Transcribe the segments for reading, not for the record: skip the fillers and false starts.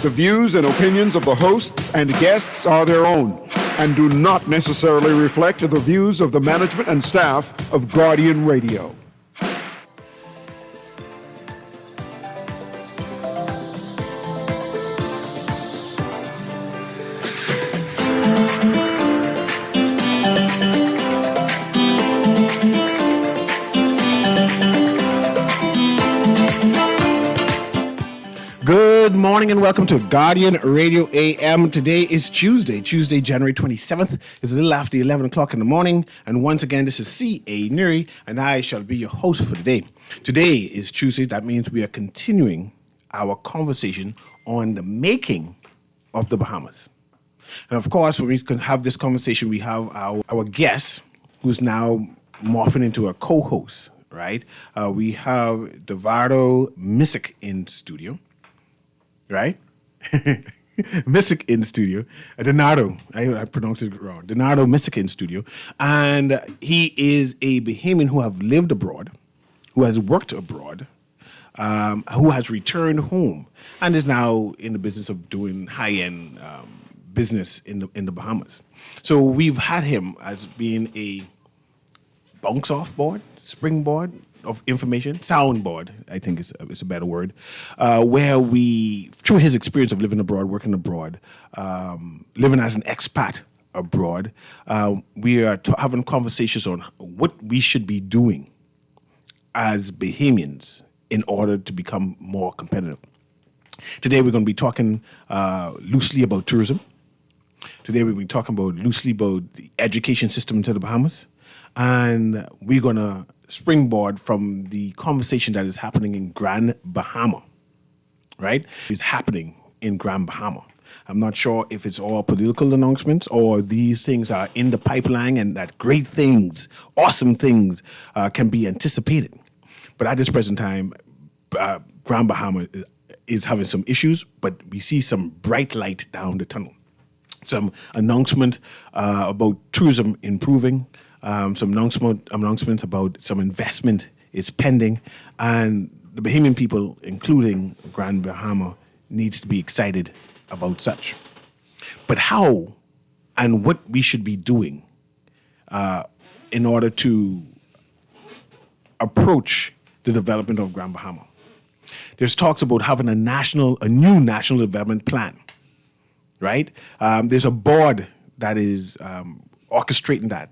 The views and opinions of the hosts and guests are their own and do not necessarily reflect the views of the management and staff of Guardian Radio. Good morning and welcome to Guardian Radio AM. Today is Tuesday, January 27th. It's a little after 11 o'clock in the morning. And once again, this is C.A. Newry, and I shall be your host for the day. Today is Tuesday. That means we are continuing our conversation on the making of the Bahamas. And of course, when we can have this conversation, we have our guest, who's now morphing into a co-host, right? We have Devardo Missick in studio. Right? Missick in studio. Donato, I pronounced it wrong. Donato Missick in studio. And he is a Bahamian who have lived abroad, who has worked abroad, who has returned home, and is now in the business of doing high-end business in the Bahamas. So we've had him as being a bounce-off board, springboard of information, soundboard, I think is a better word, where we, through his experience of living abroad, working abroad, living as an expat abroad, we are having conversations on what we should be doing as Bahamians in order to become more competitive. Today we're going to be talking loosely about tourism. Today we're going to be talking loosely about the education system to the Bahamas. And we're going to springboard from the conversation that is happening in Grand Bahama, right? It's happening in Grand Bahama. I'm not sure if it's all political announcements or these things are in the pipeline and that great things, awesome things can be anticipated. But at this present time, Grand Bahama is having some issues, but we see some bright light down the tunnel. Some announcement about tourism improving, some announcements about some investment is pending, and the Bahamian people, including Grand Bahama, needs to be excited about such. But how and what we should be doing in order to approach the development of Grand Bahama. There's talks about having a new national development plan, right? There's a board that is orchestrating that,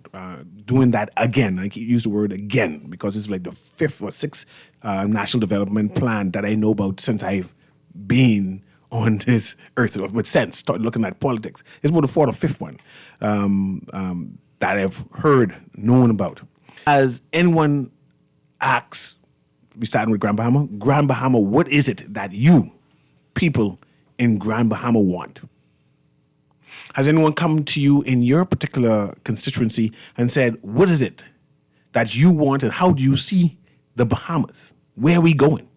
doing that again. I use the word again because it's like the fifth or sixth national development plan that I know about since I've been on this earth, with sense, started looking at politics. It's about the fourth or fifth one that I've known about. As anyone asks, we starting with Grand Bahama, what is it that you, people in Grand Bahama, want? Has anyone come to you in your particular constituency and said, what is it that you want and how do you see the Bahamas? Where are we going?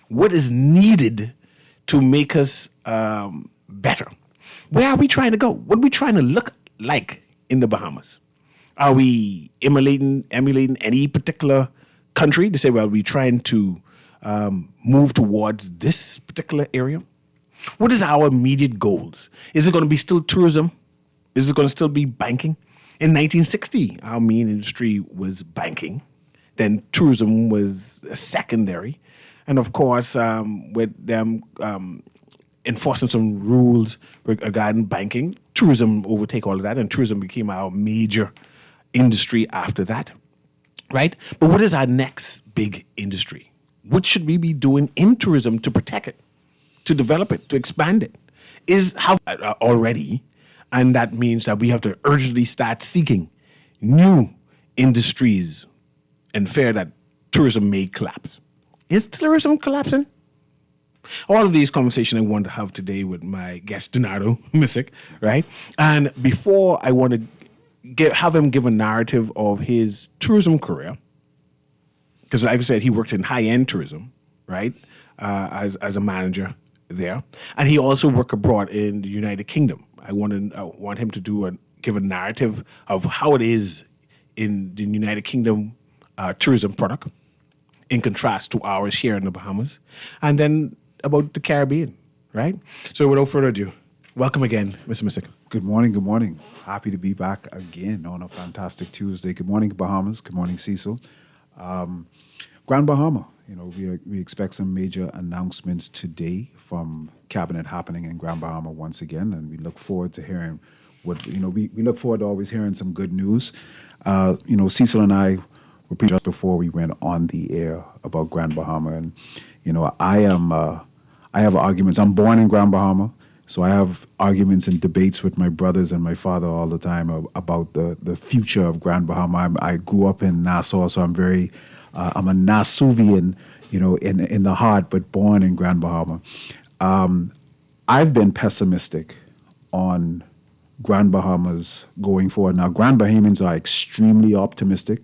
What is needed to make us better? Where are we trying to go? What are we trying to look like in the Bahamas? Are we emulating any particular country to say, well, we're trying to move towards this particular area? What is our immediate goals? Is it going to be still tourism? Is it going to still be banking? In 1960, our main industry was banking. Then tourism was secondary. And of course, with them enforcing some rules regarding banking, tourism overtake all of that, and tourism became our major industry after that, right? But what is our next big industry? What should we be doing in tourism to protect it, to develop it, to expand it? Is how already, and that means that we have to urgently start seeking new industries and fear that tourism may collapse. Is tourism collapsing? All of these conversations I want to have today with my guest, Donato Missick, right? And before I want to have him give a narrative of his tourism career, because like I said, he worked in high-end tourism, right, as a manager there. And he also worked abroad in the United Kingdom. I want him to give a narrative of how it is in the United Kingdom tourism product in contrast to ours here in the Bahamas. And then about the Caribbean, right? So without further ado, welcome again, Mr. Mystic. Good morning. Good morning. Happy to be back again on a fantastic Tuesday. Good morning, Bahamas. Good morning, Cecil. Grand Bahama. We expect some major announcements today from cabinet happening in Grand Bahama once again, and we look forward to hearing we look forward to always hearing some good news. Cecil and I were just before we went on the air about Grand Bahama, and I have arguments. I'm born in Grand Bahama. So I have arguments and debates with my brothers and my father all the time about the future of Grand Bahama. I grew up in Nassau, so I'm a Nassauvian, in the heart, but born in Grand Bahama. I've been pessimistic on Grand Bahamas going forward. Now, Grand Bahamians are extremely optimistic.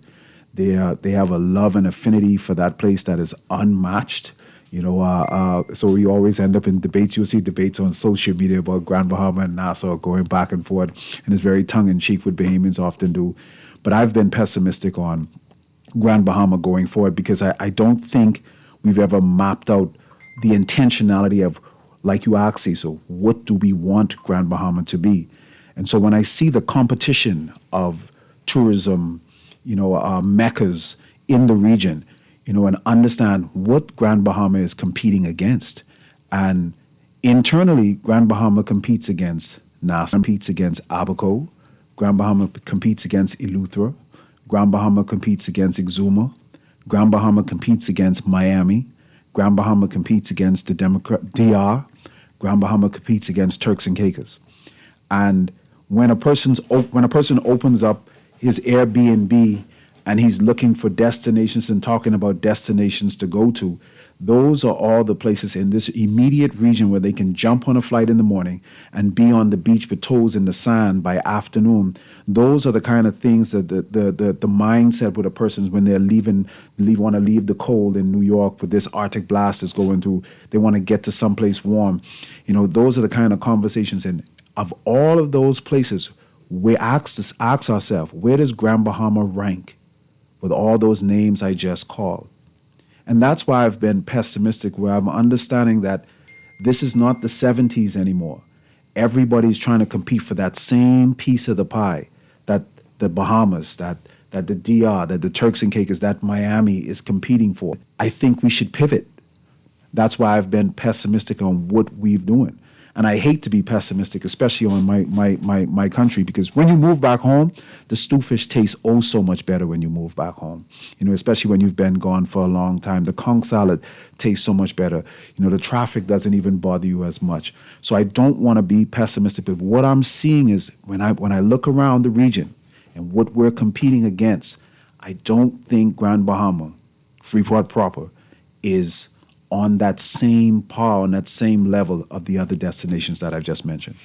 They have a love and affinity for that place that is unmatched. So we always end up in debates. You'll see debates on social media about Grand Bahama and Nassau going back and forth, and it's very tongue-in-cheek, what Bahamians often do. But I've been pessimistic on Grand Bahama going forward because I don't think we've ever mapped out the intentionality of, like you asked, Cecil, what do we want Grand Bahama to be? And so when I see the competition of tourism, meccas in the region, and understand what Grand Bahama is competing against. And internally, Grand Bahama competes against Nassau, competes against Abaco, Grand Bahama competes against Eleuthera, Grand Bahama competes against Exuma, Grand Bahama competes against Miami, Grand Bahama competes against the DR, Grand Bahama competes against Turks and Caicos. And when a person opens up his Airbnb and he's looking for destinations and talking about destinations to go to, those are all the places in this immediate region where they can jump on a flight in the morning and be on the beach with toes in the sand by afternoon. Those are the kind of things that the mindset with a person when they're want to leave the cold in New York with this Arctic blast is going through. They want to get to someplace warm. Those are the kind of conversations. And of all of those places, we ask ourselves, where does Grand Bahama rank with all those names I just called? And that's why I've been pessimistic, where I'm understanding that this is not the 70s anymore. Everybody's trying to compete for that same piece of the pie that the Bahamas, that the DR, that the Turks and Caicos, that Miami is competing for. I think we should pivot. That's why I've been pessimistic on what we're doing. And I hate to be pessimistic, especially on my country, because when you move back home, the stew fish tastes oh so much better when you move back home. Especially when you've been gone for a long time. The conch salad tastes so much better. The traffic doesn't even bother you as much. So I don't want to be pessimistic, but what I'm seeing is when I look around the region and what we're competing against, I don't think Grand Bahama, Freeport proper, is on that same par, on that same level of the other destinations that I've just mentioned.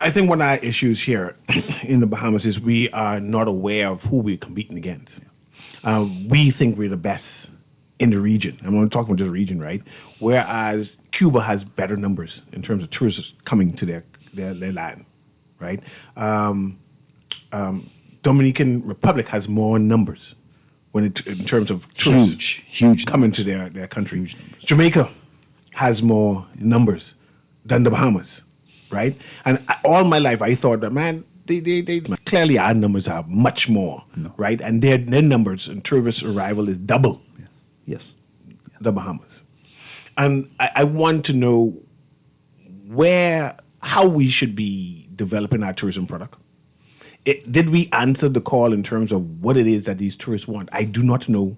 I think one of our issues here in the Bahamas is we are not aware of who we're competing against. We think we're the best in the region. I'm only talking about just region, right? Whereas Cuba has better numbers in terms of tourists coming to their land, right? Dominican Republic has more numbers in terms of tourists huge coming to their country. Jamaica has more numbers than the Bahamas, right? And all my life I thought that, man, they clearly our numbers are much more, right? And their numbers in tourist arrival is double. Yeah. Yes. The Bahamas. And I want to know how we should be developing our tourism product. Did we answer the call in terms of what it is that these tourists want? I do not know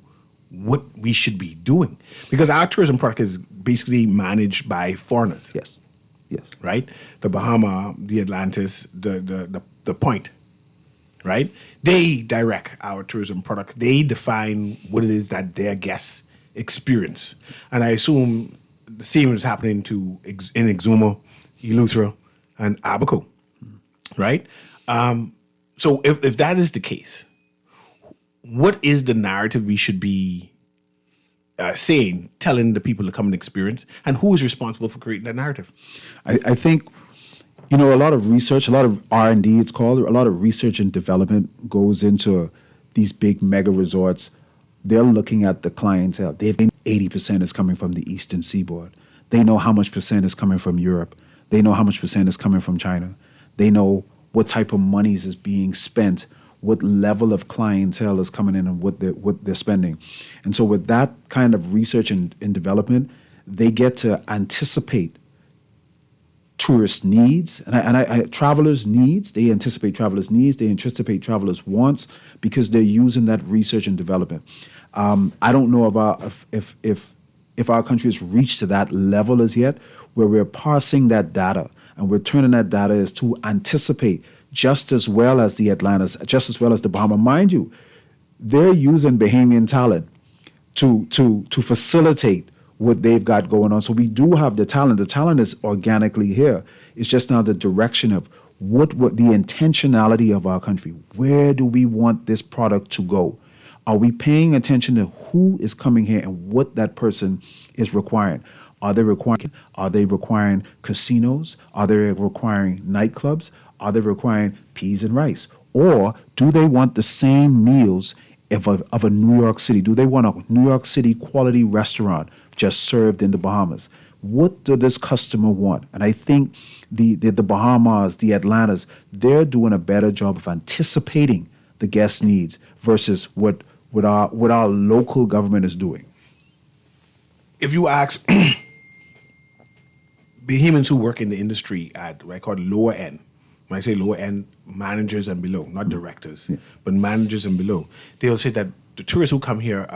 what we should be doing because our tourism product is basically managed by foreigners. Yes. Right? The Bahama, the Atlantis, the Point, right? They direct our tourism product. They define what it is that their guests experience. And I assume the same is happening in Exuma, Eleuthera, and Abaco, right? So if that is the case, what is the narrative we should be telling the people to come and experience, and who is responsible for creating that narrative? I think, a lot of research, a lot of R&D, it's called, a lot of research and development goes into these big mega resorts. They're looking at the clientele. They've been 80% is coming from the Eastern Seaboard. They know how much percent is coming from Europe. They know how much percent is coming from China. They know what type of monies is being spent, what level of clientele is coming in, and what they're spending. And so with that kind of research and development, they get to anticipate tourist needs and travelers' needs. They anticipate travelers' needs. They anticipate travelers' wants because they're using that research and development. I don't know about if our country has reached to that level as yet, where we're parsing that data and we're turning that data as to anticipate just as well as the Atlantis, just as well as the Bahamas. Mind you, they're using Bahamian talent to facilitate what they've got going on. So we do have the talent. The talent is organically here. It's just now the direction of what the intentionality of our country. Where do we want this product to go? Are we paying attention to who is coming here and what that person is requiring? Are they requiring casinos? Are they requiring nightclubs? Are they requiring peas and rice? Or do they want the same meals of a New York City? Do they want a New York City quality restaurant just served in the Bahamas? What does this customer want? And I think the Bahamas, the Atlantas, they're doing a better job of anticipating the guest needs versus what our local government is doing. If you ask Bahamians who work in the industry at what I call lower end, when I say lower end, managers and below, not directors, but managers and below, they'll say that the tourists who come here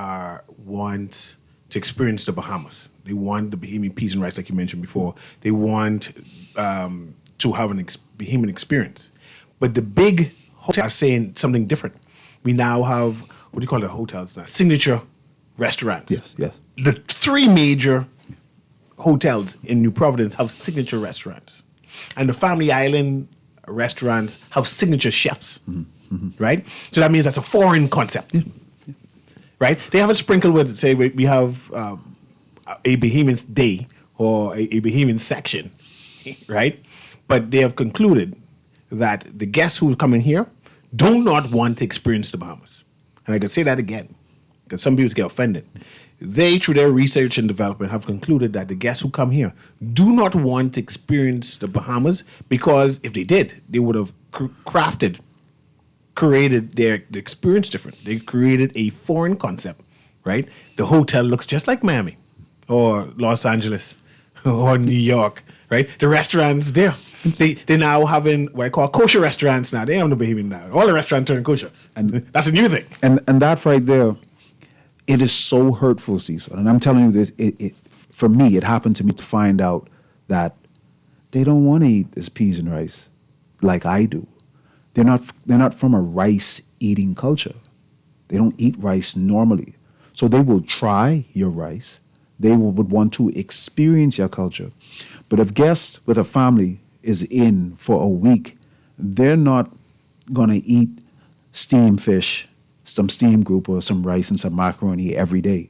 want to experience the Bahamas. They want the Bahamian peas and rice, like you mentioned before. They want to have an Bahamian experience. But the big hotels are saying something different. We now have, what do you call the hotels now? Signature restaurants. Yes. The three major hotels in New Providence have signature restaurants. And the Family Island restaurants have signature chefs, right? So that means that's a foreign concept, right? They haven't sprinkled with, say, we have a Bahamian day or a Bahamian section, right? But they have concluded that the guests who come in here do not want to experience the Bahamas. And I can say that again, because some people get offended. They, through their research and development, have concluded that the guests who come here do not want to experience the Bahamas, because if they did, they would have created their experience different. They created a foreign concept, right? The hotel looks just like Miami or Los Angeles or New York, right? The restaurants there. They're now having what I call kosher restaurants now. They have the Bahamian now. All the restaurants turn kosher. And that's a new thing. And that right there, it is so hurtful, Cecil. And I'm telling you this, for me, it happened to me to find out that they don't want to eat this peas and rice like I do. They're not from a rice eating culture. They don't eat rice normally. So they will try your rice. They would want to experience your culture. But if guests with a family is in for a week, they're not going to eat steamed fish, some steamed group, or some rice and some macaroni every day.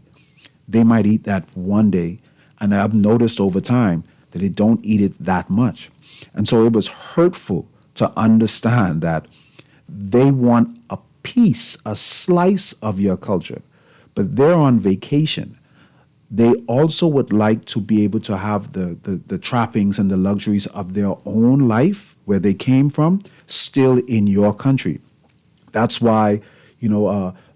They might eat that one day, and I've noticed over time that they don't eat it that much. And so it was hurtful to understand that they want a piece, a slice of your culture, but they're on vacation. They also would like to be able to have the trappings and the luxuries of their own life, where they came from, still in your country. That's why,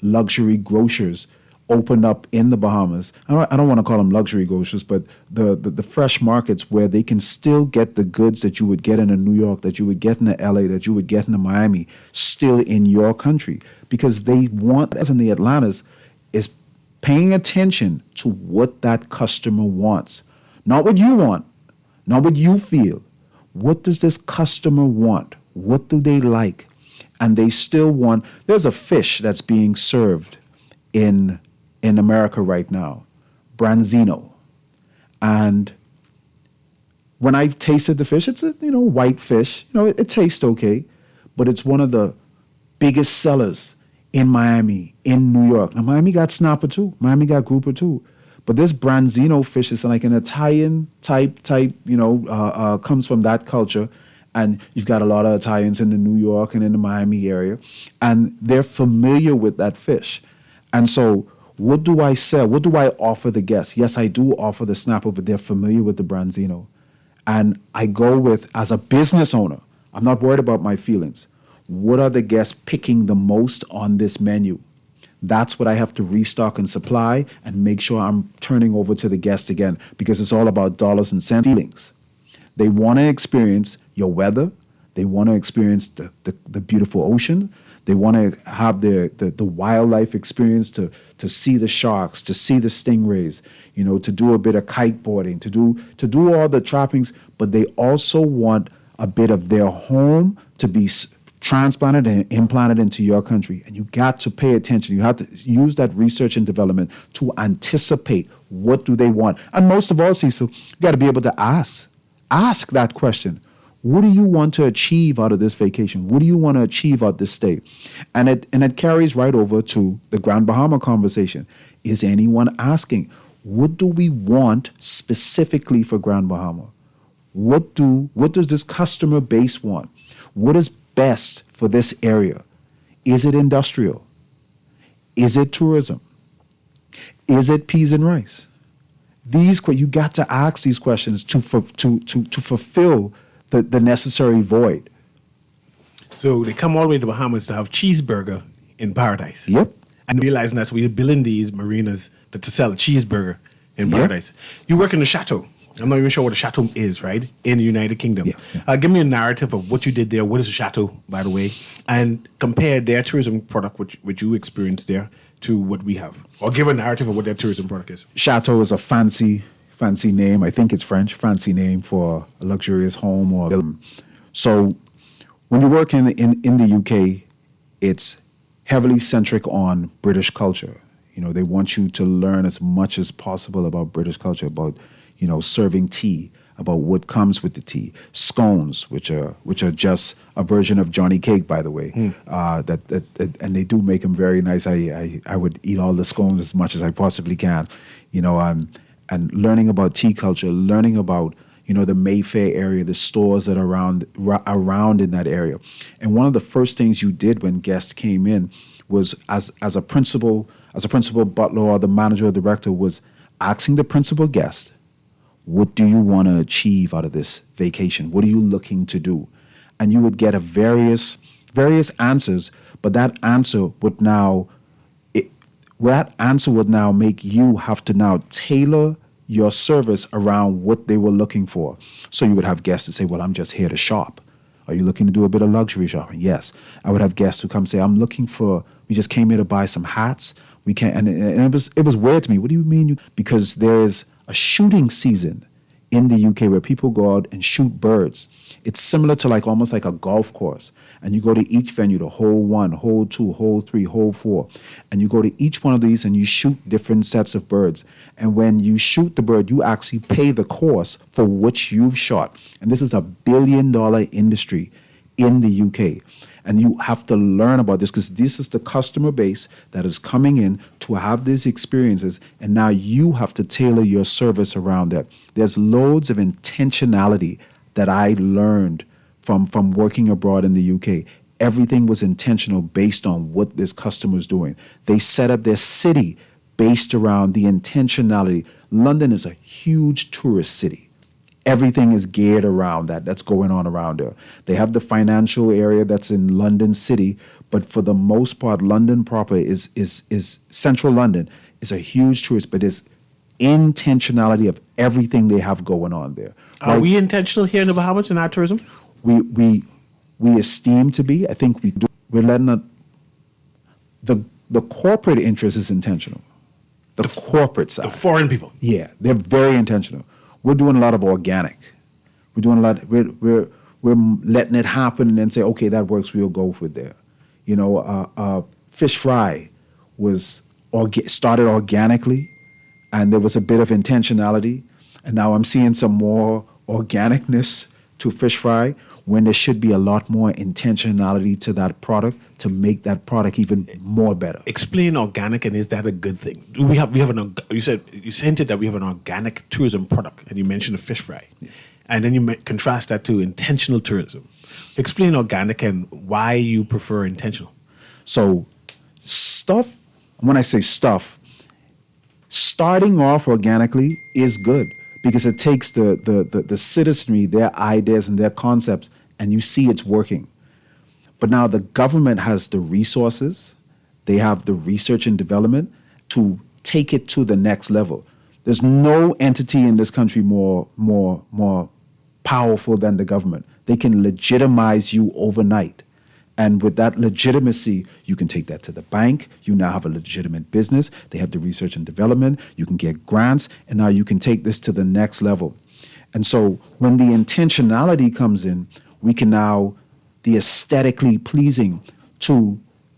luxury grocers opened up in the Bahamas. I don't want to call them luxury grocers, but the fresh markets where they can still get the goods that you would get in New York, that you would get in LA, that you would get in Miami, still in your country. Because they want, as in the Atlantas, is paying attention to what that customer wants. Not what you want, not what you feel. What does this customer want? What do they like? And they still want, there's a fish that's being served in America right now, branzino. And when I tasted the fish, it's a white fish. It tastes okay, but it's one of the biggest sellers in Miami, in New York. Now, Miami got snapper too. Miami got grouper too. But this branzino fish is like an Italian type, comes from that culture. And you've got a lot of Italians in the New York and in the Miami area. And they're familiar with that fish. And so What do I sell? What do I offer the guests? Yes, I do offer the Snapple, but they're familiar with the Branzino. And I go with, as a business owner, I'm not worried about my feelings. What are the guests picking the most on this menu? That's what I have to restock and supply and make sure I'm turning over to the guests again, because it's all about dollars and cent feelings. They want to experience your weather. They want to experience the beautiful ocean. They want to have the wildlife experience, to see the sharks, to see the stingrays, to do a bit of kiteboarding, to do all the trappings. But they also want a bit of their home to be transplanted and implanted into your country. And you got to pay attention. You have to use that research and development to anticipate what do they want. And most of all, Cecil, you got to be able to ask that question. What do you want to achieve out of this vacation? What do you want to achieve out of this stay? And it carries right over to the Grand Bahama conversation. Is anyone asking, what do we want specifically for Grand Bahama? What does this customer base want? What is best for this area? Is it industrial? Is it tourism? Is it peas and rice? You got to ask these questions to fulfill the necessary void. So they come all the way to Bahamas to have cheeseburger in paradise. Yep. And realizing that's why we're building these marinas to sell a cheeseburger in paradise. You work in the chateau. I'm not even sure what a chateau is, right? In the United Kingdom. Yeah. Give me a narrative of what you did there. What is a chateau, by the way? And compare their tourism product, which you experienced there, to what we have. Or give a narrative of what their tourism product is. Chateau is a fancy name. I think it's French, fancy name for a luxurious home or building. So when you work in the UK, it's heavily centric on British culture. They want you to learn as much as possible about British culture, about serving tea, about what comes with the tea. Scones, which are just a version of Johnny Cake, by the way. And they do make them very nice. I would eat all the scones as much as I possibly can. And learning about tea culture, learning about the Mayfair area, the stores that are around in that area. And one of the first things you did when guests came in was, as a principal butler or the manager or director, was asking the principal guest, what do you want to achieve out of this vacation? What are you looking to do? And you would get a various answers, but that answer would now make you have to now tailor your service around what they were looking for. So you would have guests that say, well, I'm just here to shop. Are you looking to do a bit of luxury shopping? Yes. I would have guests who come say, we just came here to buy some hats. We can't, and it was weird to me. What do you mean? Because there's a shooting season in the UK where people go out and shoot birds. It's similar to almost like a golf course. And you go to each venue, the hole 1, hole 2, hole 3, hole 4. And you go to each one of these and you shoot different sets of birds. And when you shoot the bird, you actually pay the course for which you've shot. And this is a $1 billion industry in the UK. And you have to learn about this, because this is the customer base that is coming in to have these experiences. And now you have to tailor your service around that. There's loads of intentionality that I learned from working abroad in the UK. Everything was intentional based on what this customer is doing. They set up their city based around the intentionality. London is a huge tourist city. Everything is geared around that's going on around there. They have the financial area that's in London City, but for the most part, London proper is central London is a huge tourist, but there's intentionality of everything they have going on there. Are we intentional here in the Bahamas in our tourism? We esteem to be. I think we do. We're letting the corporate interest is intentional. The corporate side. The foreign people. Yeah, they're very intentional. We're doing a lot of organic. We're doing a lot. We're letting it happen and then say, okay, that works. We'll go with there. Fish fry was started organically, and there was a bit of intentionality, and now I'm seeing some more organicness to fish fry, when there should be a lot more intentionality to that product to make that product even more better. Explain organic, and is that a good thing? We have you hinted that we have an organic tourism product, and you mentioned the fish fry, and then you contrast that to intentional tourism. Explain organic and why you prefer intentional. So stuff, when I say stuff, starting off organically is good because it takes the citizenry, their ideas and their concepts, and you see it's working. But now the government has the resources, they have the research and development to take it to the next level. There's no entity in this country more powerful than the government. They can legitimize you overnight. And with that legitimacy, you can take that to the bank. You now have a legitimate business. They have the research and development. You can get grants. And now you can take this to the next level. And so when the intentionality comes in, we can now be aesthetically pleasing to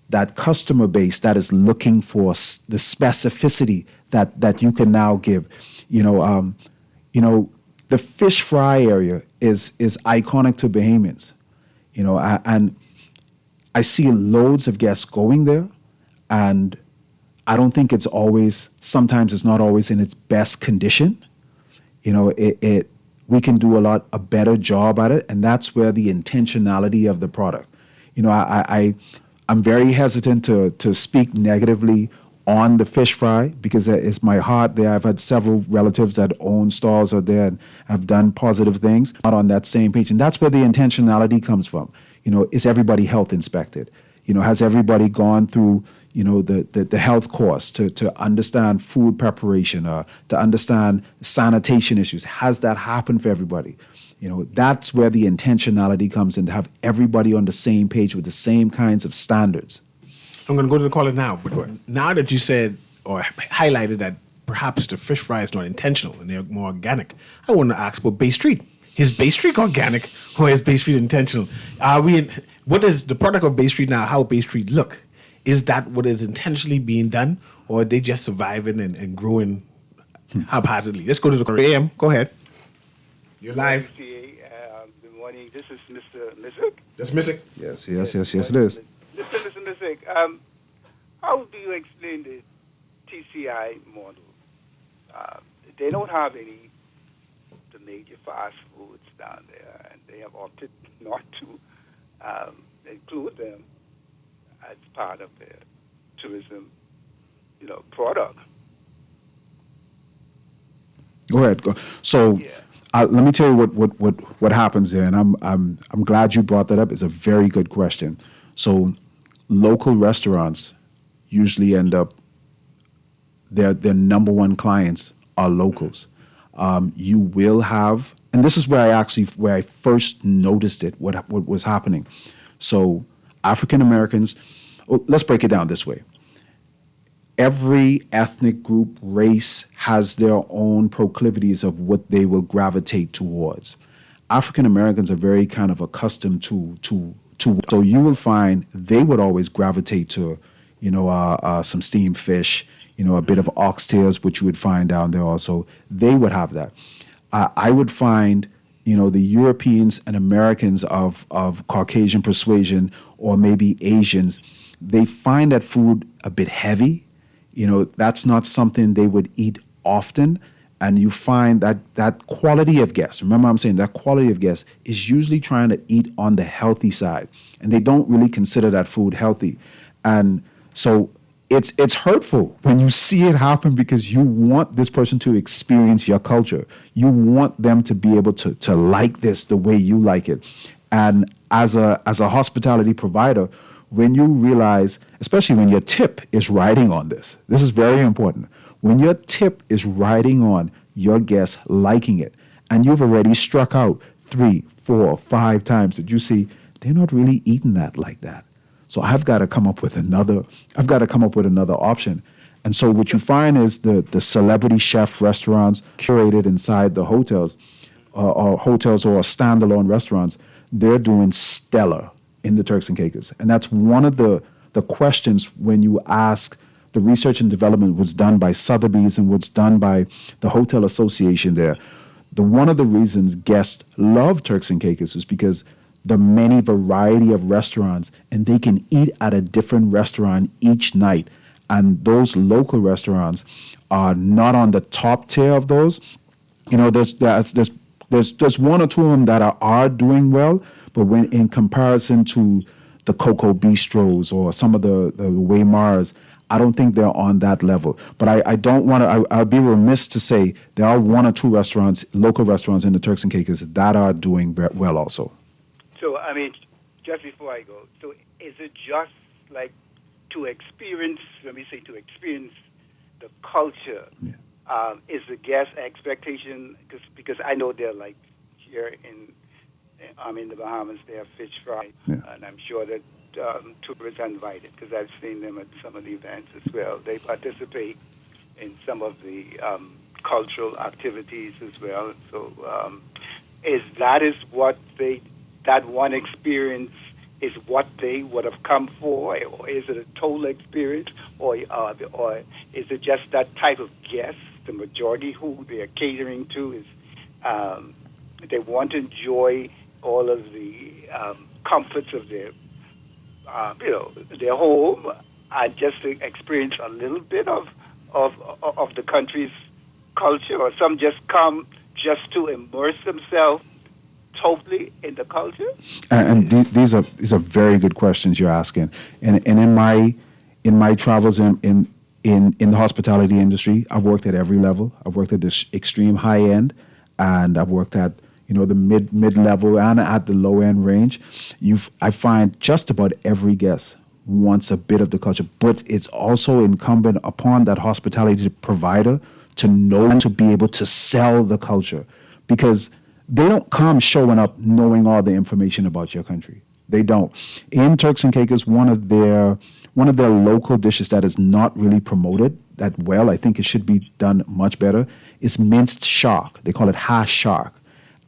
that customer base that is looking for the specificity that you can now give. The fish fry area is iconic to Bahamians. And I see loads of guests going there, and I don't think sometimes it's not always in its best condition. We can do a better job at it, and that's where the intentionality of the product. I'm very hesitant to speak negatively on the fish fry because it's my heart there. I've had several relatives that own stalls out there and have done positive things, not on that same page. And that's where the intentionality comes from. Is everybody health inspected? Has everybody gone through, the health course to understand food preparation, to understand sanitation issues? Has that happened for everybody? That's where the intentionality comes in, to have everybody on the same page with the same kinds of standards. I'm going to go to the caller now, but now that you said or highlighted that perhaps the fish fry is not intentional and they're more organic, I want to ask about Bay Street. Is Bay Street organic or is Bay Street intentional? What is the product of Bay Street now? How Bay Street look? Is that what is intentionally being done, or are they just surviving and growing haphazardly? Let's go to the caller. AM, go ahead. You're live. Good morning. This is Mr. Missick. That's Missick. Yes, it is. Mr. Missick, how do you explain the TCI model? They don't have any the major fast foods down there, and they have opted not to include them as part of their tourism, product. Go ahead. So, let me tell you what happens there, and I'm glad you brought that up. It's a very good question. So, local restaurants usually end up their number one clients are locals. You will have, and this is where I first noticed it. What was happening? So, African Americans. Let's break it down this way. Every ethnic group, race has their own proclivities of what they will gravitate towards. African Americans are very kind of accustomed to. So you will find they would always gravitate to, some steamed fish, a bit of oxtails, which you would find down there also. They would have that. I would find, the Europeans and Americans of Caucasian persuasion, or maybe Asians, they find that food a bit heavy. That's not something they would eat often. And you find that quality of guests, remember I'm saying that quality of guests is usually trying to eat on the healthy side. And they don't really consider that food healthy. And so it's hurtful when you see it happen, because you want this person to experience your culture. You want them to be able to like this the way you like it. And as a hospitality provider, when you realize, especially when your tip is riding on this is very important. When your tip is riding on your guests liking it, and you've already struck out 3, 4, 5 times that you see they're not really eating that like that. So I've got to come up with another option. And so what you find is the celebrity chef restaurants curated inside the hotels, or hotels or standalone restaurants, they're doing stellar in the Turks and Caicos. And that's one of the questions when you ask. The research and development was done by Sotheby's and was done by the Hotel Association there. One of the reasons guests love Turks and Caicos is because the many variety of restaurants, and they can eat at a different restaurant each night. And those local restaurants are not on the top tier of those. There's one or two of them that are doing well, but when in comparison to the Coco Bistros or some of the Waymars, I don't think they're on that level. But I don't want to, I'd be remiss to say there are one or two restaurants, local restaurants in the Turks and Caicos that are doing well also. So, I mean, just before I go, so is it just like to experience, let me say to experience the culture, is the guest expectation, because I know they're like here in the Bahamas, they have fish fry, and I'm sure that tourists are invited because I've seen them at some of the events as well. They participate in some of the cultural activities as well. So that one experience is what they would have come for, or is it a total experience, or is it just that type of guest, the majority who they are catering to is they want to enjoy all of the comforts of their their home and just to experience a little bit of the country's culture, or some just come just to immerse themselves totally in the culture? And these are very good questions you're asking. And in my travels in the hospitality industry, I've worked at every level. I've worked at the extreme high end, and I've worked at the mid level and at the low end range. I find just about every guest wants a bit of the culture, but it's also incumbent upon that hospitality provider to know and to be able to sell the culture, because they don't come showing up knowing all the information about your country. They don't. In Turks and Caicos, one of their local dishes that is not really promoted that well, I think it should be done much better, is minced shark. They call it hash shark.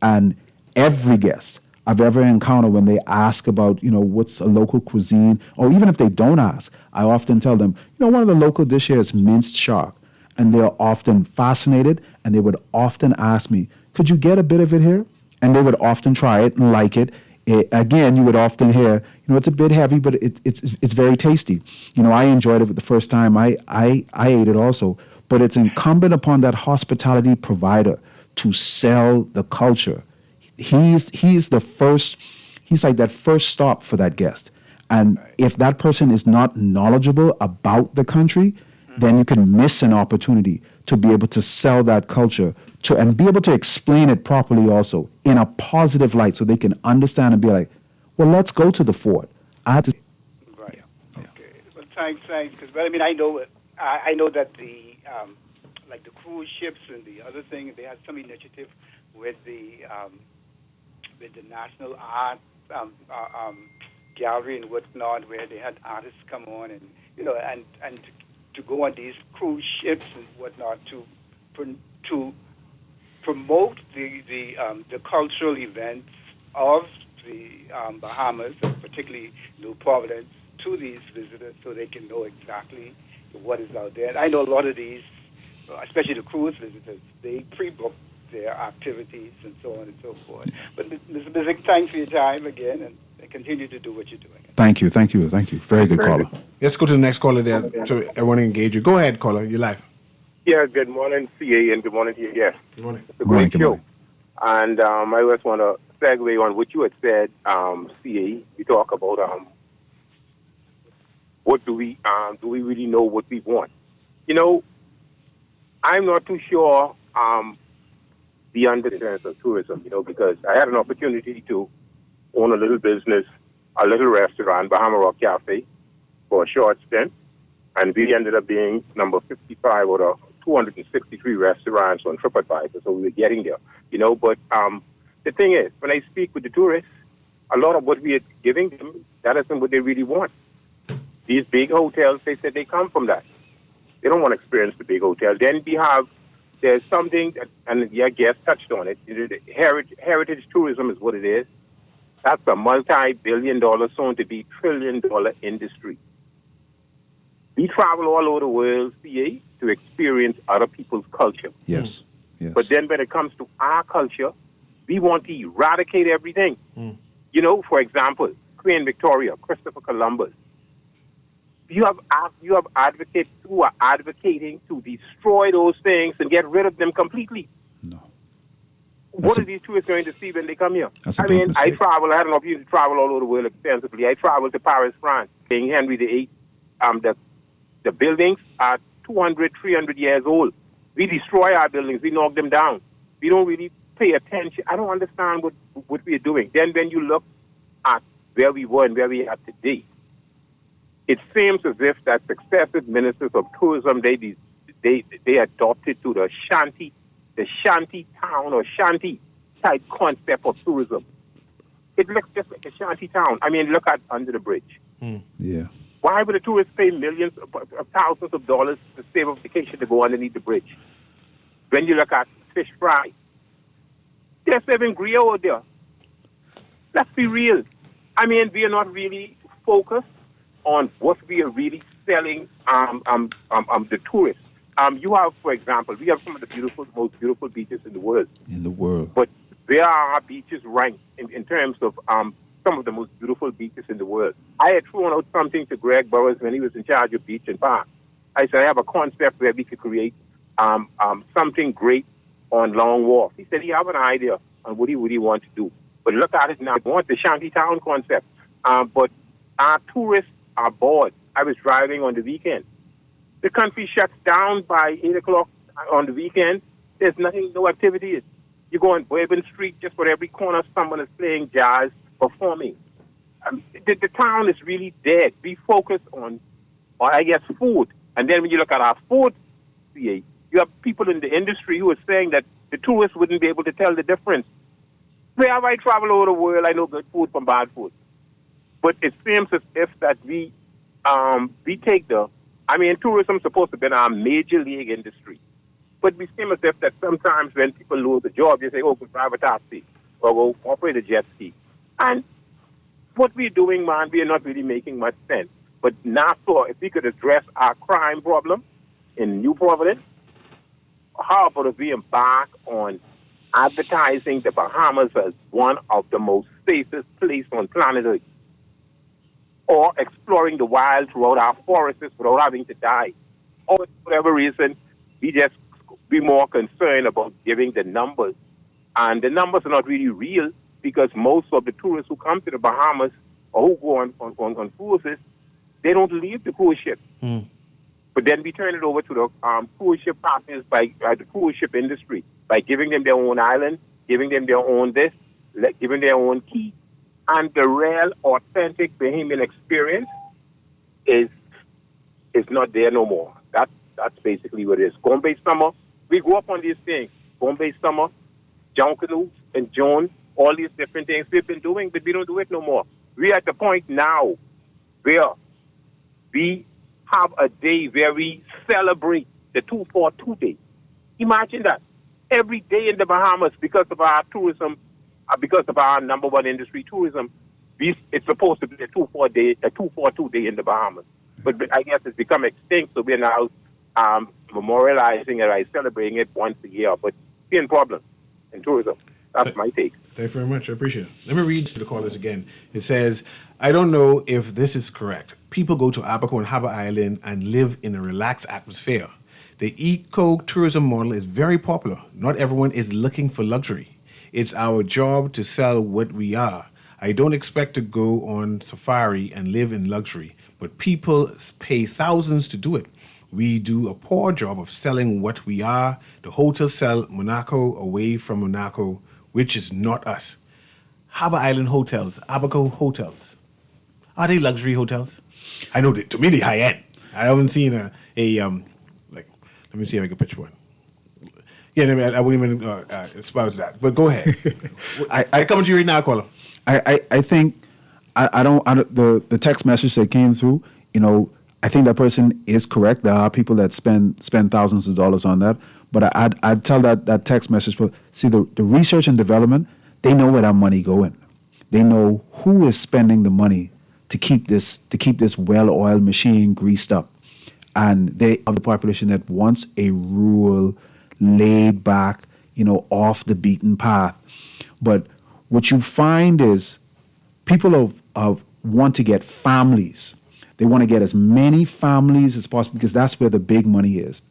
And every guest I've ever encountered, when they ask about, what's a local cuisine, or even if they don't ask, I often tell them, one of the local dishes is minced shark. And they're often fascinated, and they would often ask me, could you get a bit of it here? And they would often try it and like it. Again, you would often hear, it's a bit heavy, but it's very tasty. I enjoyed it the first time I ate it also. But it's incumbent upon that hospitality provider to sell the culture. He's like that first stop for that guest. And if that person is not knowledgeable about the country, then you can miss an opportunity to be able to sell that culture and be able to explain it properly also in a positive light, so they can understand and be like, well, let's go to the fort. Right. Yeah. Okay. Well, thanks. Because I know that the like the cruise ships and the other thing, they had some initiative with the National Art Gallery and whatnot, where they had artists come on and to go on these cruise ships and whatnot to promote the cultural events of the Bahamas, and particularly New Providence, to these visitors, so they can know exactly what is out there. And I know a lot of these, especially the cruise visitors, they pre-book their activities and so on and so forth. But Mr. Bizik, thanks for your time again, and continue to do what you're doing. Thank you. Very good caller. Let's go to the next caller there, so everyone engage you. Go ahead, caller. You're live. Yeah, good morning, CA, and good morning to you. Yes. Good morning. It's a great show. And I just want to segue on what you had said, CA. You talk about what do we really know what we want? I'm not too sure the understanding of tourism, because I had an opportunity to own a little business, a little restaurant, Bahama Rock Cafe, for a short stint. And we ended up being number 55 out of 263 restaurants on TripAdvisor, so we were getting there, But the thing is, when I speak with the tourists, a lot of what we are giving them, that isn't what they really want. These big hotels, they said they come from that. They don't want to experience the big hotel. Then there's something that, and your guest touched on it, heritage tourism is what it is. That's a multi-billion-dollar, soon-to-be trillion-dollar industry. We travel all over the world, CA, to experience other people's culture. Yes. But then when it comes to our culture, we want to eradicate everything. For example, Queen Victoria, Christopher Columbus. You have advocates who are advocating to destroy those things and get rid of them completely. No. What are these tourists going to see when they come here? Mistake. I had an opportunity to travel all over the world extensively. I traveled to Paris, France, King Henry VIII, The buildings are 200, 300 years old. We destroy our buildings. We knock them down. We don't really pay attention. I don't understand what we are doing. Then when you look at where we were and where we are today, it seems as if that successive ministers of tourism, they adopted to the shanty town or shanty type concept of tourism. It looks just like a shanty town. I mean, look at under the bridge. Yeah. Why would a tourist pay millions of thousands of dollars to save a vacation to go underneath the bridge? When you look at fish fry, they're serving grill out there. Let's be real. I mean, we are not really focused on what we are really selling the tourists. You have, for example, we have some of the most beautiful beaches in the world. In the world. But where are our beaches ranked in terms of some of the most beautiful beaches in the world? I had thrown out something to Greg Burrows when he was in charge of Beach and Park. I said, I have a concept where we could create something great on Long Wharf. He said he have an idea on what he want to do. But look at it now. We want the shantytown concept. But our tourists are bored. I was driving on the weekend. The country shuts down by 8 o'clock on the weekend. There's nothing, no activities. You go on Bourbon Street, just for every corner, someone is playing jazz, performing. The town is really dead. We focus on, I guess, food. And then when you look at our food, you have people in the industry who are saying that the tourists wouldn't be able to tell the difference. Wherever I travel over the world, I know good food from bad food. But it seems as if that we take tourism is supposed to be our major league industry. But we seem as if that sometimes when people lose a job, they say, oh, go drive a taxi or go operate a jet ski. And what we're doing, man, we are not really making much sense. But Nassau, if we could address our crime problem in New Providence, how about if we embark on advertising the Bahamas as one of the most safest places on planet Earth? Or exploring the wild throughout our forests without having to die. Or for whatever reason, we just be more concerned about giving the numbers. And the numbers are not really real because most of the tourists who come to the Bahamas or who go on cruises, they don't leave the cruise ship. But then we turn it over to the cruise ship partners by the cruise ship industry by giving them their own island, giving them their own this, giving their own key. And the real, authentic Bahamian experience is not there no more. That's basically what it is. Bombay summer, we grew up on these things. Bombay summer, John Canoes and Joan, all these different things we've been doing, but we don't do it no more. We're at the point now where we have a day where we celebrate the 242 day. Imagine that. Every day in the Bahamas, because of our tourism, because of our number one industry, tourism, it's supposed to be a 242 day in the Bahamas. But I guess it's become extinct, so we're now memorializing it, celebrating it once a year. But we're in problems in tourism. That's my take. Thank you very much. I appreciate it. Let me read to the callers again. It says, I don't know if this is correct. People go to Abaco and Harbour Island and live in a relaxed atmosphere. The eco-tourism model is very popular. Not everyone is looking for luxury. It's our job to sell what we are. I don't expect to go on safari and live in luxury, but people pay thousands to do it. We do a poor job of selling what we are. The hotels sell Monaco away from Monaco, which is not us. Harbour Island hotels, Abaco hotels, are they luxury hotels? I know that to me they're high end. I haven't seen a let me see if I can picture one. Yeah, I wouldn't even espouse that. But go ahead. I come to you right now, caller. I think the text message that came through, I think that person is correct. There are people that spend thousands of dollars on that. But I'd tell that text message, but see the research and development, they know where that money going. They know who is spending the money to keep this well-oiled machine greased up. And they have the population that wants a rural, laid back, off the beaten path. But what you find is people want to get families. They want to get as many families as possible because that's where the big money is.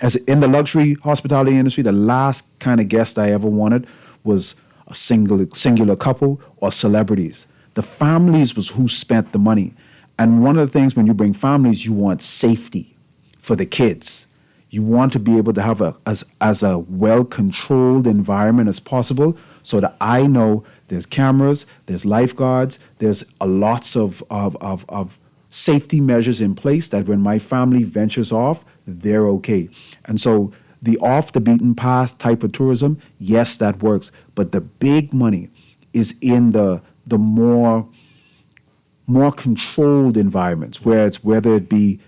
As in the luxury hospitality industry, the last kind of guest I ever wanted was a singular couple or celebrities. The families was who spent the money. And one of the things when you bring families, you want safety for the kids. You want to be able to have as a well-controlled environment as possible, so that I know there's cameras, there's lifeguards, there's lots of safety measures in place, that when my family ventures off, they're okay. And so the off the beaten path type of tourism, yes, that works. But the big money is in the more controlled environments, whether it be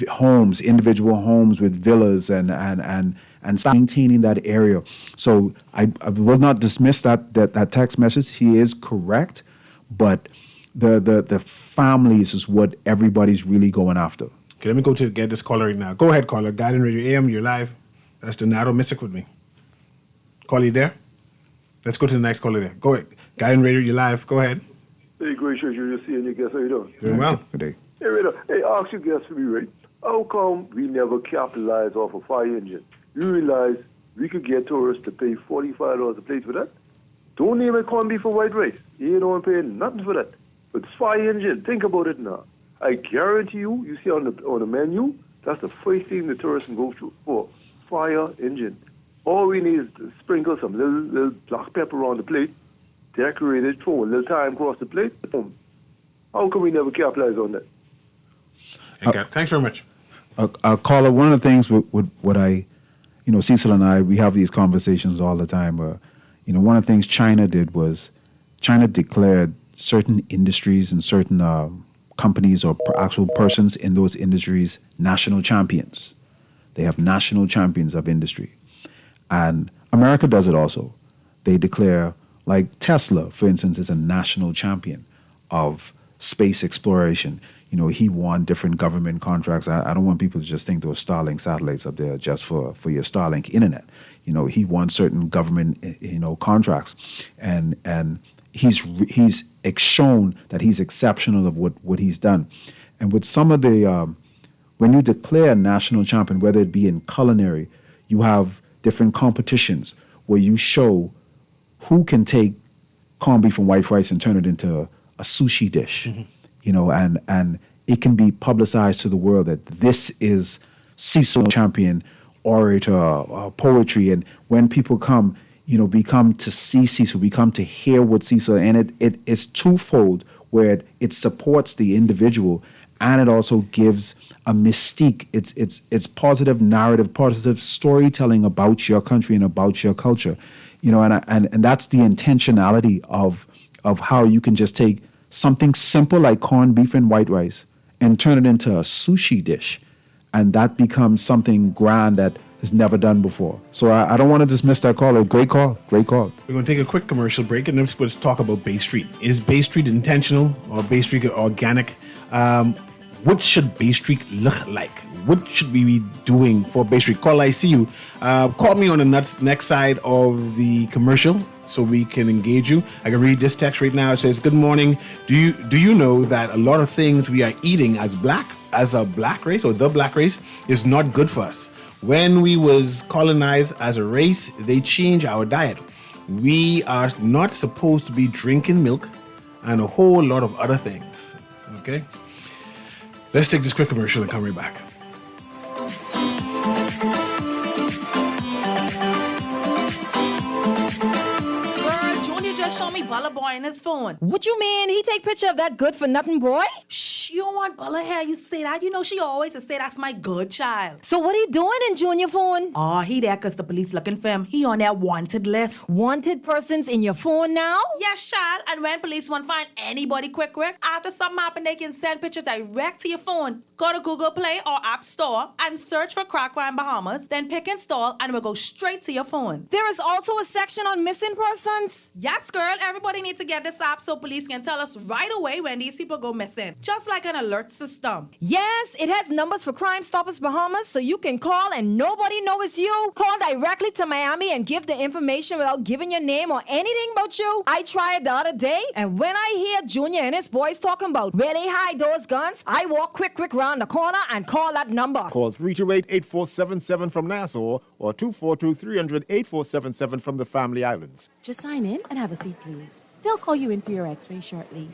homes, individual homes with villas and maintaining that area. So I will not dismiss that text message. He is correct, but the families is what everybody's really going after. Okay, let me go to get this caller right now. Go ahead, caller. Guiding Radio AM, you're live. That's the Narrow Mystic with me. Caller, you there? Let's go to the next caller there. Go ahead. Guiding Radio, you're live. Go ahead. Hey, great show. You're just seeing your guests. How you doing? Doing well. Good day. Hey, Rita. Hey, ask your guests for me, right? How come we never capitalize off a fire engine? You realize we could get tourists to pay $45 a plate for that? Don't name it corned beef or white rice. You don't pay nothing for that. But fire engine, think about it now. I guarantee you see on the menu, that's the first thing the tourists can go through for. Fire engine. All we need is to sprinkle some little black pepper on the plate, decorate it, throw a little thyme across the plate. Boom. How come we never capitalize on that? Okay, thanks very much. Caller, one of the things with what I, Cecil and I, we have these conversations all the time. One of the things China did was China declared certain industries and certain companies or actual persons in those industries national champions. They have national champions of industry. And America does it also. They declare, like Tesla, for instance, is a national champion of space exploration. He won different government contracts. I don't want people to just think those Starlink satellites up there just for your Starlink internet. He won certain government, contracts, and he's shown that he's exceptional of what he's done. And with some of the, when you declare national champion, whether it be in culinary, you have different competitions where you show who can take corned beef and white rice and turn it into a sushi dish. Mm-hmm. And it can be publicized to the world that this is Cecil champion orator, poetry. And when people come, we come to see Cecil, we come to hear what Cecil, and it is twofold, where it supports the individual and it also gives a mystique. It's positive narrative, positive storytelling about your country and about your culture. And that's the intentionality of how you can just take something simple like corned beef and white rice and turn it into a sushi dish. And that becomes something grand that is never done before. So I don't want to dismiss that call. Great call. Great call. We're going to take a quick commercial break and then let's talk about Bay Street. Is Bay Street intentional or Bay Street organic? What should Bay Street look like? What should we be doing for Bay Street? Call, I see you. Call me on the next side of the commercial so we can engage you. I can read this text right now. It says, good morning. Do you know that a lot of things we are eating as a black race or the black race is not good for us? When we was colonized as a race, they changed our diet. We are not supposed to be drinking milk and a whole lot of other things. Okay? Let's take this quick commercial and come right back. Show me Bella boy in his phone. What you mean? He take picture of that good for nothing boy? Shh, you don't want Bella here. You say that. She always say that's my good child. So what he doing in Junior phone? Oh, he there because the police looking for him. He on their wanted list. Wanted persons in your phone now? Yes, child. And when police want to find anybody quick, after something happen, they can send pictures direct to your phone. Go to Google Play or App Store and search for Crack Crime Bahamas. Then pick install and it will go straight to your phone. There is also a section on missing persons? Yes, girl. Everybody needs to get this app so police can tell us right away when these people go missing. Just like an alert system. Yes, it has numbers for Crime Stoppers Bahamas so you can call and nobody knows it's you. Call directly to Miami and give the information without giving your name or anything about you. I tried the other day and when I hear Junior and his boys talking about where they hide those guns, I walk quick round the corner and call that number. Call 328-8477 from Nassau or 242-300-8477 from the Family Islands. Just sign in and have a seat, please. They'll call you in for your x-ray shortly.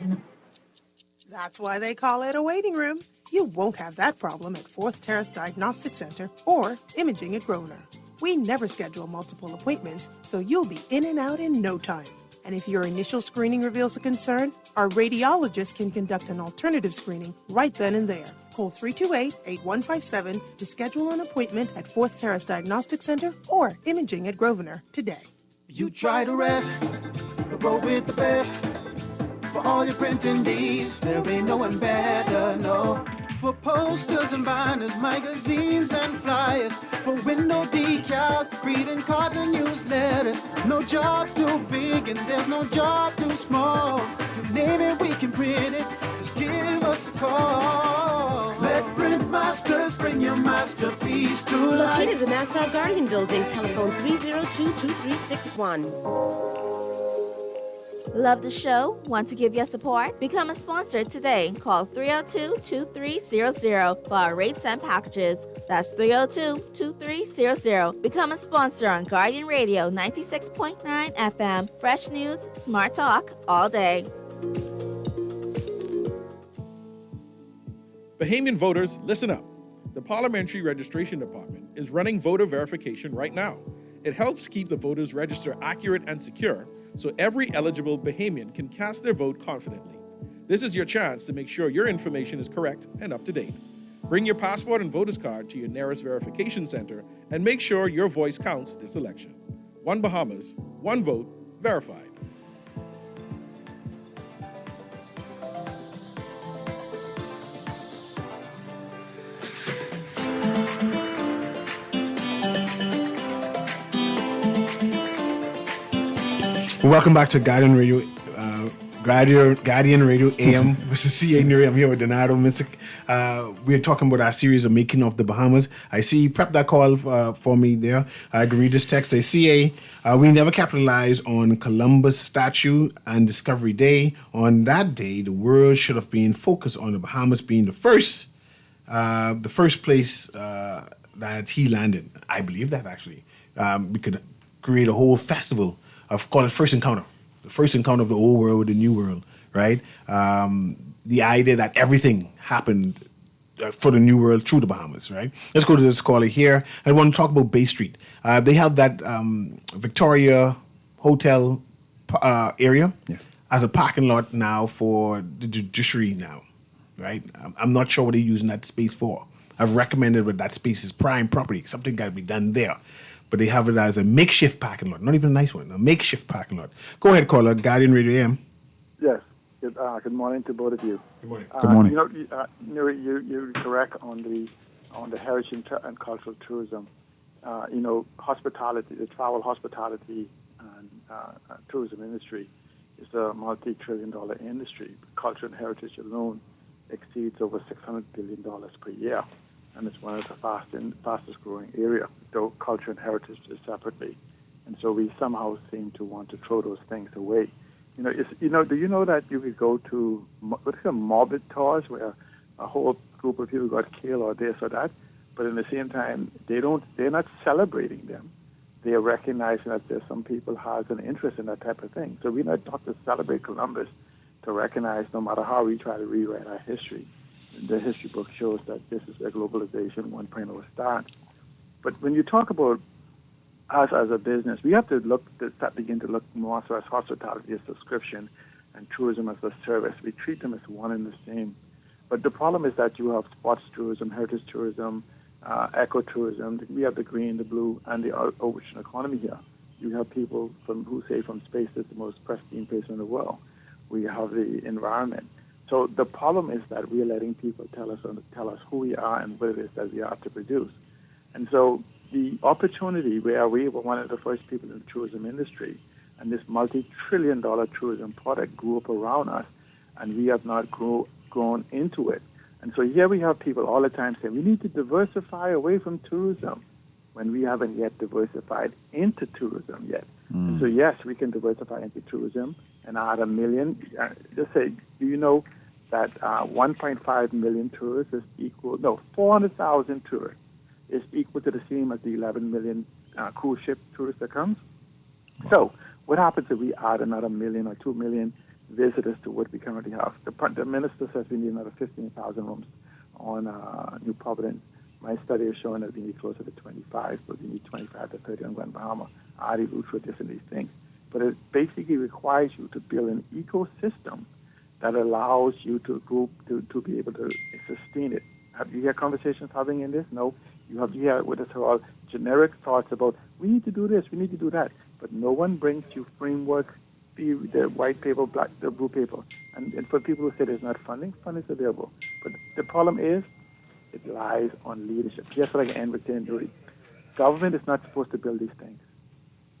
That's why they call it a waiting room. You won't have that problem at Fourth Terrace Diagnostic Center or Imaging at Grosvenor. We never schedule multiple appointments, so you'll be in and out in no time. And if your initial screening reveals a concern, our radiologist can conduct an alternative screening right then and there. Call 328-8157 to schedule an appointment at Fourth Terrace Diagnostic Center or Imaging at Grosvenor today. You try to rest, but roll with the best. For all your printing needs, there ain't no one better, no. For posters and banners, magazines and flyers, for window decals, greeting cards and newsletters. No job too big and there's no job too small. You name it, we can print it, just give us a call. Let Print Masters bring your masterpiece to life. Located in the Nassau Guardian Building, telephone 302-2361. Love the show? Want to give your support? Become a sponsor today. Call 302-2300 for our rates and packages. That's 302-2300. Become a sponsor on Guardian Radio 96.9 FM. Fresh news, smart talk, all day. Bahamian voters, listen up. The Parliamentary Registration Department is running voter verification right now. It helps keep the voters' register accurate and secure, so every eligible Bahamian can cast their vote confidently. This is your chance to make sure your information is correct and up to date. Bring your passport and voter's card to your nearest verification center and make sure your voice counts this election. One Bahamas, one vote, verified. Welcome back to Guardian Radio, Guardian Radio AM. This is CA Newry. I'm here with Donato Missick. We're talking about our series of Making of the Bahamas. I see you prepped that call for me there. I can read this text. They CA, we never capitalized on Columbus statue and Discovery Day. On that day, the world should have been focused on the Bahamas being the first place that he landed. I believe that actually. We could create a whole festival of, call it First Encounter. The first encounter of the old world with the new world, right? The idea that everything happened for the new world through the Bahamas, right? Let's go to this caller here. I want to talk about Bay Street. They have that Victoria Hotel area as a parking lot now for the judiciary now, right? I'm not sure what they're using that space for. I've recommended that that space is prime property. Something got to be done there. But they have it as a makeshift parking lot, not even a nice one, a makeshift parking lot. Go ahead, caller, Guardian Radio AM. Yes. Good morning to both of you. Good morning. Good morning. You're correct on the heritage and cultural tourism. Hospitality, the travel, hospitality, and tourism industry is a multi-trillion-dollar industry. Culture and heritage alone exceeds over $600 billion per year. And it's one of the fastest growing area, though culture and heritage is separately. And so we somehow seem to want to throw those things away. Do you know that you could go to morbid tours where a whole group of people got killed or this or that, but at the same time they're not celebrating them. They are recognizing that there's some people has an interest in that type of thing. So we're not taught to celebrate Columbus, to recognize no matter how we try to rewrite our history. The history book shows that this is a globalization 1.0 start. But when you talk about us as a business, we have to begin to look more so as hospitality as subscription and tourism as a service. We treat them as one and the same. But the problem is that you have sports tourism, heritage tourism, ecotourism. We have the green, the blue, and the ocean economy here. You have people who say from space is the most pristine place in the world. We have the environment. So the problem is that we are letting people tell us who we are and what it is that we have to produce. And so the opportunity where we were one of the first people in the tourism industry, and this multi-trillion-dollar tourism product grew up around us, and we have not grown into it. And so here we have people all the time saying, we need to diversify away from tourism, when we haven't yet diversified into tourism yet. And so yes, we can diversify into tourism and add 1 million. Just say, do you know that 1.5 million tourists is 400,000 tourists is equal to the same as the 11 million cruise ship tourists that comes. So what happens if we add another 1 million or 2 million visitors to what we currently have. The minister says we need another 15,000 rooms on New Providence. My study is showing that we need closer to 25, but we need 25 to 30 on Grand Bahama. Artie Roots were different these things. But it basically requires you to build an ecosystem that allows you to be able to sustain it. Have you had conversations having in this? No. You hear what is all generic thoughts about, we need to do this, we need to do that. But no one brings you framework, the white paper, the blue paper. And for people who say there's not funding is available. But the problem is, it lies on leadership. Here's what I can end with saying, Newry. Government is not supposed to build these things.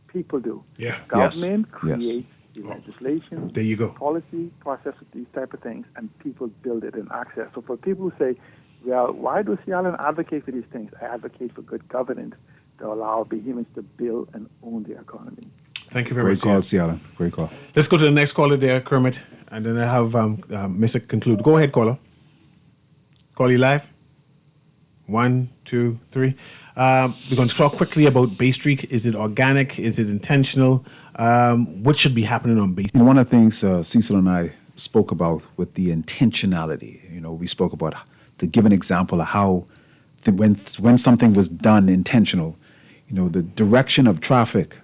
People do. Yeah. Government creates the legislation, there you go, policy, process of these type of things, and people build it and access. So for people who say, well, why does Sea Island advocate for these things? I advocate for good governance to allow behemoths to build and own their economy. Thank you very much. Great call, Sea Island. Great call. Let's go to the next caller there, Kermit, and then I'll have Mr. conclude. Go ahead, caller. Call you live. 1, 2, 3. We're going to talk quickly about Bay Street. Is it organic? Is it intentional? What should be happening on Bay Street? And one of the things Cecil and I spoke about with the intentionality, we spoke about to give an example of how when something was done intentional, the direction of traffic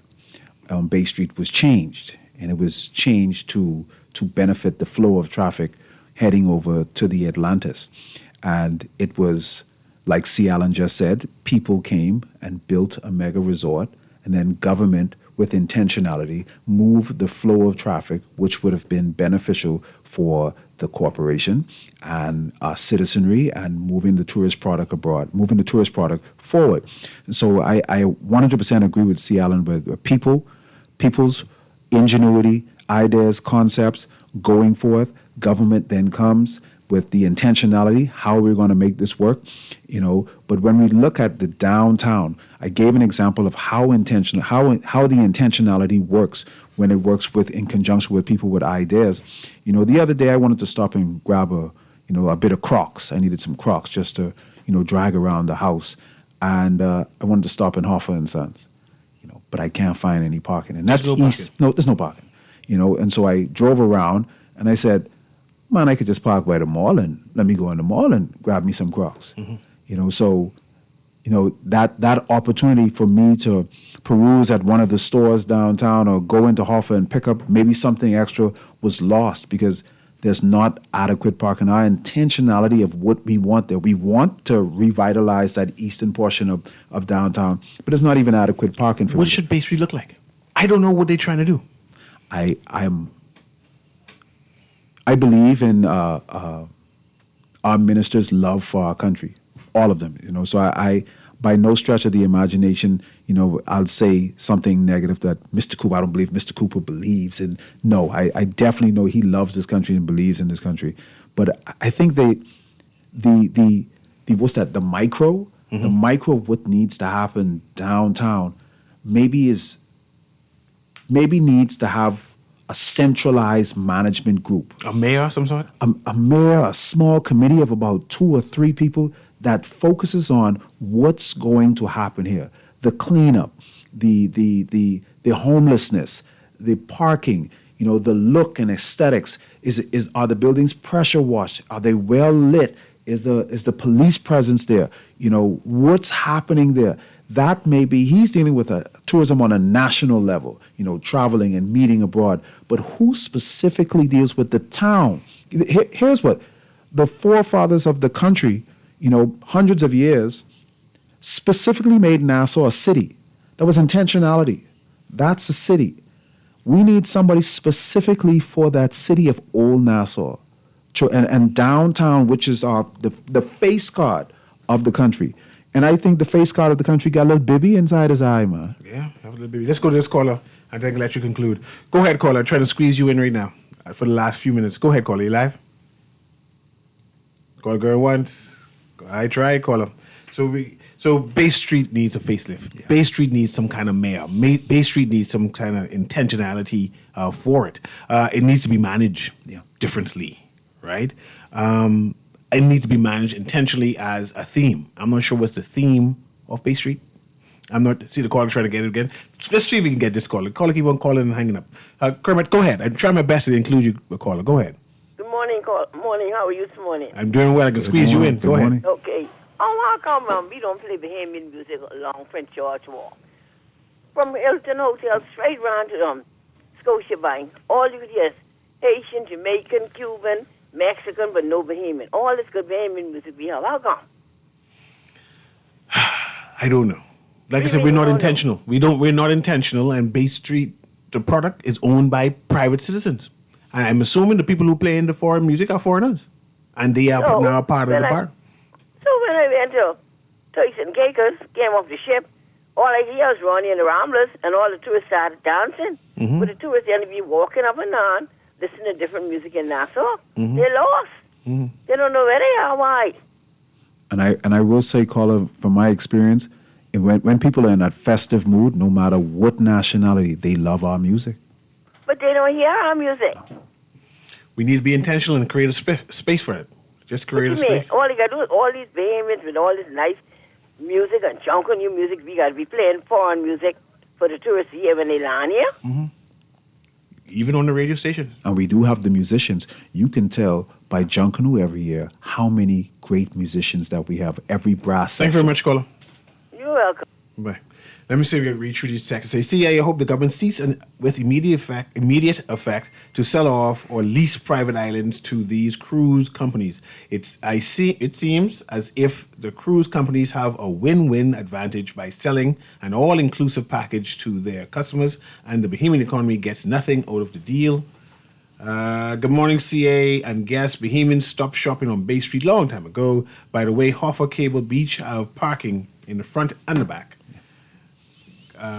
on Bay Street was changed, and it was changed to benefit the flow of traffic heading over to the Atlantis. And it was, like C. Allen just said, people came and built a mega resort, and then government, with intentionality, moved the flow of traffic, which would have been beneficial for the corporation and our citizenry, and moving the tourist product abroad, moving the tourist product forward. And so I 100% agree with C. Allen with people's ingenuity, ideas, concepts going forth. Government then comes with the intentionality, how we're going to make this work, But when we look at the downtown, I gave an example of how the intentionality works when it works in conjunction with people with ideas. The other day I wanted to stop and grab a bit of Crocs. I needed some Crocs just to, drag around the house, and I wanted to stop in Hoffa and Sons, but I can't find any parking, and that's east. No, there's no parking, and so I drove around and I said, man, I could just park by the mall and let me go in the mall and grab me some Crocs. That opportunity for me to peruse at one of the stores downtown or go into Hoffa and pick up maybe something extra was lost because there's not adequate parking. Our intentionality of what we want there. We want to revitalize that eastern portion of downtown, but there's not even adequate parking for What should Bay Street look like? I don't know what they're trying to do. I believe in our ministers' love for our country, all of them. So I by no stretch of the imagination, I'll say something negative that Mr. Cooper. I don't believe Mr. Cooper believes in. No, I definitely know he loves this country and believes in this country. But I think the what's that? The micro, the micro of what needs to happen downtown, maybe needs to have a centralized management group. A mayor of some sort? A mayor, a small committee of about 2 or 3 people that focuses on what's going to happen here. The cleanup, the homelessness, the parking, the look and aesthetics. Are the buildings pressure washed? Are they well lit? Is the police presence there? What's happening there? That may be, he's dealing with tourism on a national level, traveling and meeting abroad. But who specifically deals with the town? Here's what the forefathers of the country, hundreds of years, specifically made Nassau a city. That was intentionality. That's a city. We need somebody specifically for that city of Old Nassau and downtown, which is the face card of the country. And I think the face card of the country got a little bibby inside his eye, man. Yeah, have a little bibby. Let's go to this caller, and then I'll let you conclude. Go ahead, caller. I'm trying to squeeze you in right now for the last few minutes. Go ahead, caller. You live? Call girl once. I tried, caller. So Bay Street needs a facelift. Yeah. Bay Street needs some kind of mayor. Bay Street needs some kind of intentionality for it. It needs to be managed differently, right? It needs to be managed intentionally as a theme. I'm not sure what's the theme of Bay Street. I'm not, see the caller trying to get it again. Let's see if we can get this caller. Caller keep on calling and hanging up. Kermit, go ahead. I'm trying my best to include you, caller. Go ahead. Good morning, morning. How are you this morning? I'm doing well. I can squeeze you in. Go ahead. Okay. How come we don't play Bahamian music along French George Wall? From Hilton Hotel straight round to Scotiabank, all you could hear is Haitian, Jamaican, Cuban, Mexican, but no Bahamian. All this good Bahamian music we have. How come? I don't know. Like I said, we're not intentional. We're not intentional, and Bay Street, the product, is owned by private citizens. And I'm assuming the people who play in the foreign music are foreigners. And they are now a part of the bar. So when I went to Turks and Caicos, came off the ship, all I hear was Ronnie and the Ramblers, and all the tourists started dancing. Mm-hmm. But the tourists ended up be walking up and down, listening to different music in Nassau. Mm-hmm. They're lost. Mm-hmm. They don't know where they are. Why? And I will say, caller, from my experience, when people are in that festive mood, no matter what nationality, they love our music. But they don't hear our music. We need to be intentional and create a space for it. Just create a space. All you got to do is all these Bahamians with all this nice music and jungle new music, we got to be playing foreign music for the tourists to hear when they land here. Mm-hmm. Even on the radio station. And we do have the musicians. You can tell by Junkanoo every year how many great musicians that we have. Every brass Thank you very much, caller. You're welcome. Bye. Let me see if we can read through these texts. Say, CIA, I hope the government cease with immediate effect to sell off or lease private islands to these cruise companies. It seems as if the cruise companies have a win-win advantage by selling an all-inclusive package to their customers, and the Bahamian economy gets nothing out of the deal. Good morning, CA and guests. Bahamians stopped shopping on Bay Street long time ago. By the way, Hoffa Cable Beach have parking in the front and the back.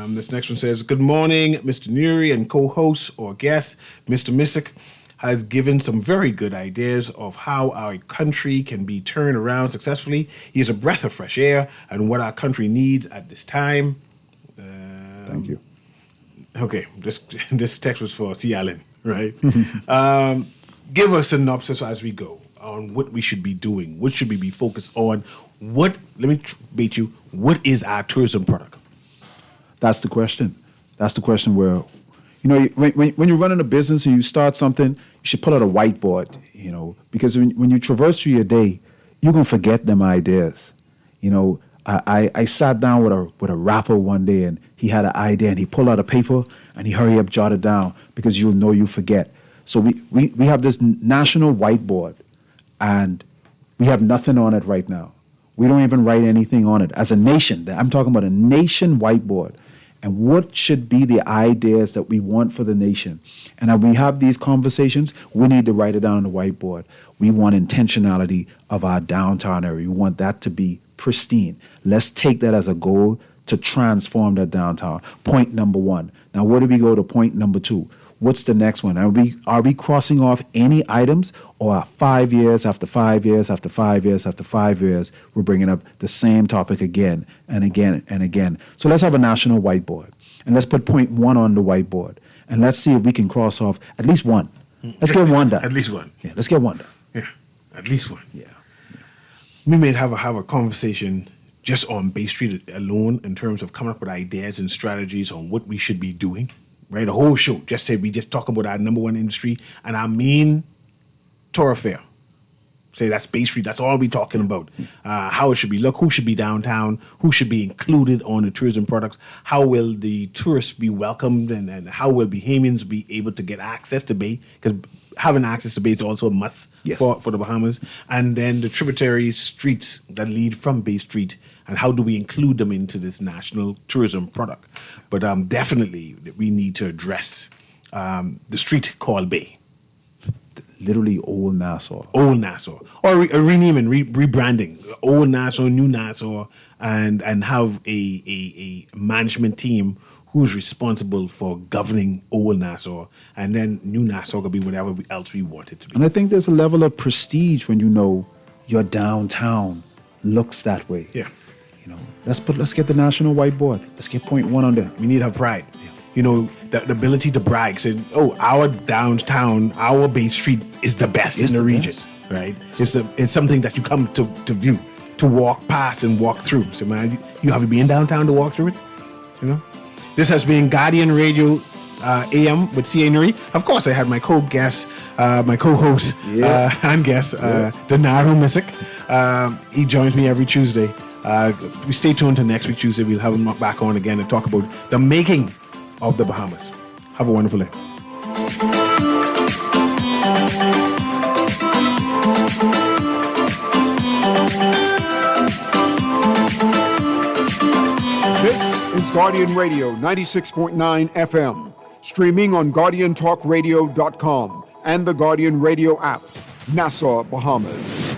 This next one says, good morning, Mr. Newry and co-host or guest. Mr. Missick has given some very good ideas of how our country can be turned around successfully. He is a breath of fresh air and what our country needs at this time. Thank you. Okay, this text was for C. Allen, right? Give us a synopsis as we go on what we should be doing. What should we be focused on? Let me bait you. What is our tourism product? That's the question. That's the question where, when you're running a business and you start something, you should pull out a whiteboard, because when you traverse through your day, you're going to forget them ideas. I sat down with a rapper one day and he had an idea and he pulled out a paper and he hurry up, jot it down because you'll know you forget. So we have this national whiteboard and we have nothing on it right now. We don't even write anything on it. As a nation, I'm talking about a nation whiteboard. And what should be the ideas that we want for the nation? And as we have these conversations, we need to write it down on the whiteboard. We want intentionality of our downtown area. We want that to be pristine. Let's take that as a goal to transform that downtown. Point number one. Now, where do we go to point number two? What's the next one? Are we crossing off any items, or 5 years after 5 years after 5 years after 5 years, we're bringing up the same topic again and again and again? So let's have a national whiteboard, and let's put point one on the whiteboard, and let's see if we can cross off at least one. Let's get one done. At least one. Yeah, let's get one done. Yeah, at least one. Yeah. We may have a conversation just on Bay Street alone in terms of coming up with ideas and strategies on what we should be doing. Right, a whole show. Just say we just talk about our number one industry and our main thoroughfare. Say that's Bay Street. That's all we talking about. How it should be look. Who should be downtown? Who should be included on the tourism products? How will the tourists be welcomed? And how will Bahamians be able to get access to Bay? Because having access to Bay is also a must for the Bahamas. And then the tributary streets that lead from Bay Street, and how do we include them into this national tourism product? But definitely we need to address the street called Bay. Literally Old Nassau. Old Nassau. Or renaming, rebranding. Old Nassau, New Nassau, and have a management team who's responsible for governing Old Nassau, and then New Nassau could be whatever else we want it to be. And I think there's a level of prestige when you know your downtown looks that way. Yeah. Let's get the national whiteboard. Let's get point one on there. We need to have pride. The ability to brag, say, our downtown, our Bay Street is the best in the region, right? It's something that you come to view. to walk past and walk through. So, man, you have been downtown to walk through it? You know? This has been Guardian Radio AM with C.A. Newry. Of course, I had my co-guest, my co-host and guest, Donato Missick. He joins me every Tuesday. We stay tuned to next week Tuesday. We'll have him back on again and talk about the making of the Bahamas. Have a wonderful day. This is Guardian Radio 96.9 FM, streaming on GuardianTalkRadio.com and the Guardian Radio app, Nassau, Bahamas.